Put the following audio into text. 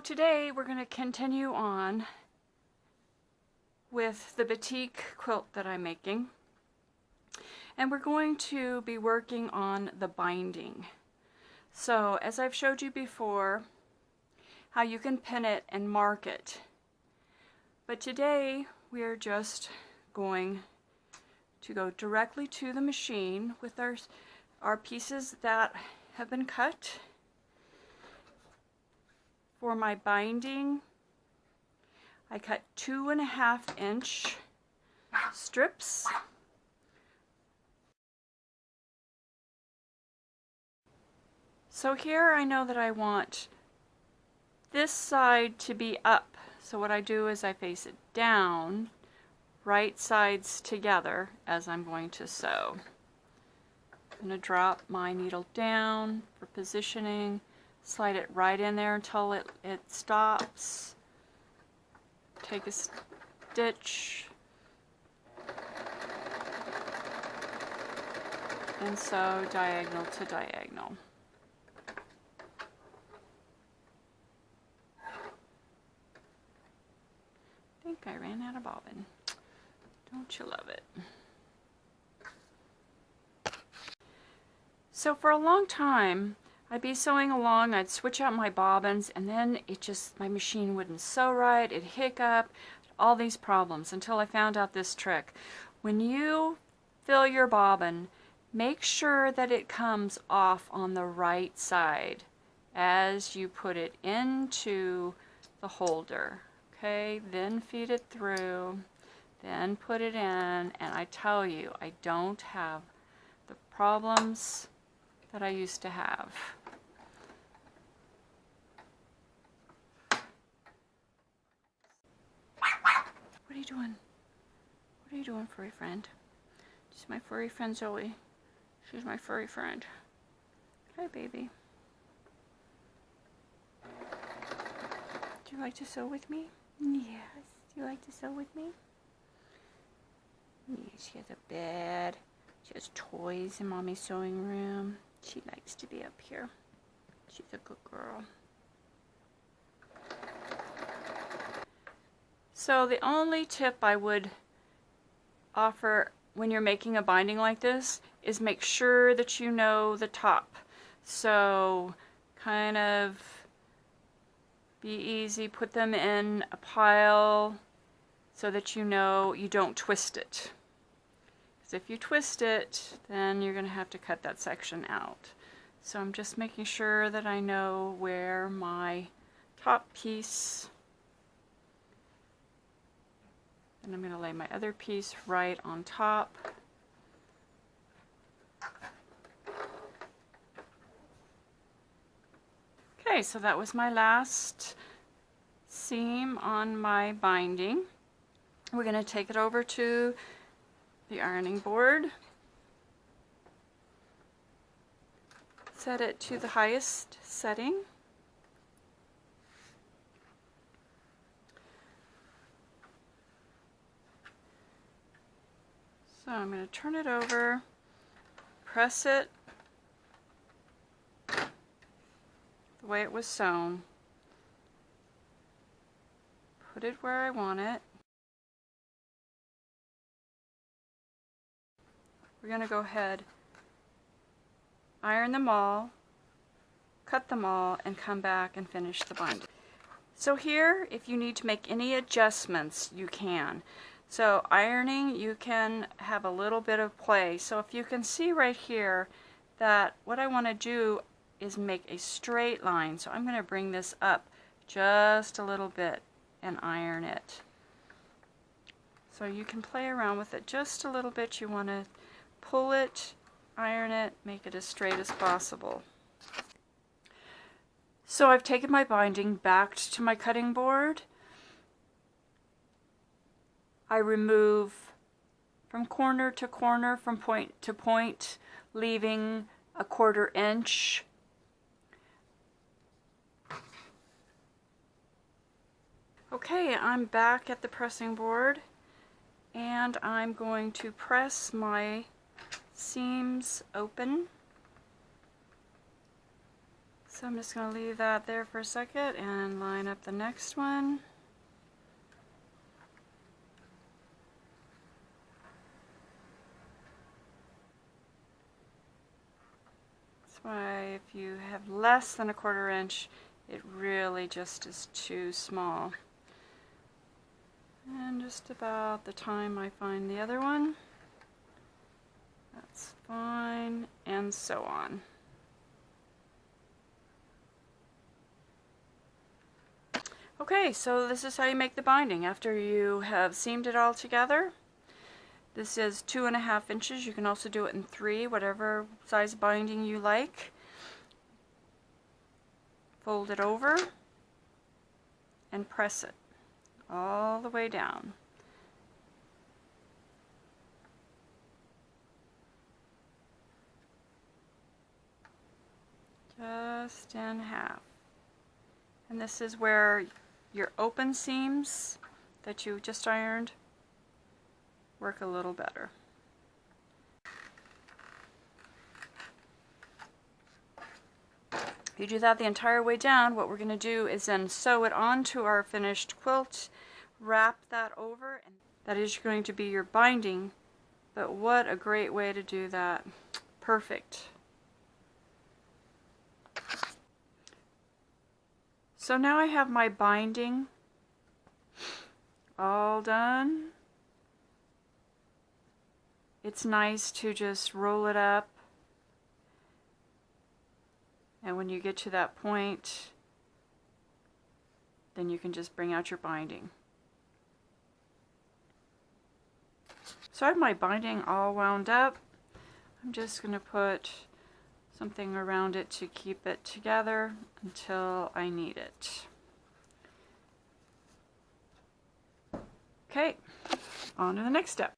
today we're going to continue on with the Batik quilt that I'm making, and we're going to be working on the binding. So as I've showed you before how you can pin it and mark it, but today we are just going to go directly to the machine with our pieces that have been cut. For my binding, I cut 2.5 inch strips. So here I know that I want this side to be up. So what I do is I face it down, right sides together as I'm going to sew. I'm going to drop my needle down for positioning. Slide it right in there until it stops. Take a stitch and sew diagonal to diagonal. I think I ran out of bobbin. Don't you love it? So for a long time, I'd be sewing along, I'd switch out my bobbins, and then my machine wouldn't sew right, it'd hiccup, all these problems, until I found out this trick. When you fill your bobbin, make sure that it comes off on the right side as you put it into the holder. Okay, then feed it through, then put it in, and I tell you, I don't have the problems that I used to have. What are you doing? What are you doing, furry friend? This is my furry friend Zoe. She's my furry friend. Hi, baby. Do you like to sew with me? Yes. Do you like to sew with me? Yeah, she has a bed. She has toys in Mommy's sewing room. She likes to be up here. She's a good girl. So the only tip I would offer when you're making a binding like this is make sure that you know the top. So kind of be easy, put them in a pile so that you know you don't twist it. If you twist it, then you're going to have to cut that section out. So I'm just making sure that I know where my top piece, and I'm going to lay my other piece right on top. Okay, so that was my last seam on my binding. We're going to take it over to the ironing board, set it to the highest setting, so I'm going to turn it over, press it the way it was sewn, put it where I want it. We're going to go ahead, iron them all, cut them all, and come back and finish the binding. So here, if you need to make any adjustments, you can. So ironing, you can have a little bit of play. So if you can see right here that what I want to do is make a straight line. So I'm going to bring this up just a little bit and iron it. So you can play around with it just a little bit. You want to pull it, iron it, make it as straight as possible. So I've taken my binding back to my cutting board. I remove from corner to corner, from point to point, leaving a 1/4 inch. Okay, I'm back at the pressing board, and I'm going to press my seams open So I'm just going to leave that there for a second and line up the next one. That's why if you have less than 1/4 inch, it really just is too small. And just about the time I find the other one, that's fine, and so on. Okay, so this is how you make the binding after you have seamed it all together. This is 2.5 inches. You can also do it in 3, whatever size binding you like. Fold it over and press it all the way down. Just in half. And this is where your open seams that you just ironed work a little better. If you do that the entire way down, what we're going to do is then sew it onto our finished quilt, wrap that over, and that is going to be your binding. But what a great way to do that. Perfect. So now I have my binding all done. It's nice to just roll it up, and when you get to that point, then you can just bring out your binding. So I have my binding all wound up. I'm just going to put something around it to keep it together until I need it. Okay, on to the next step.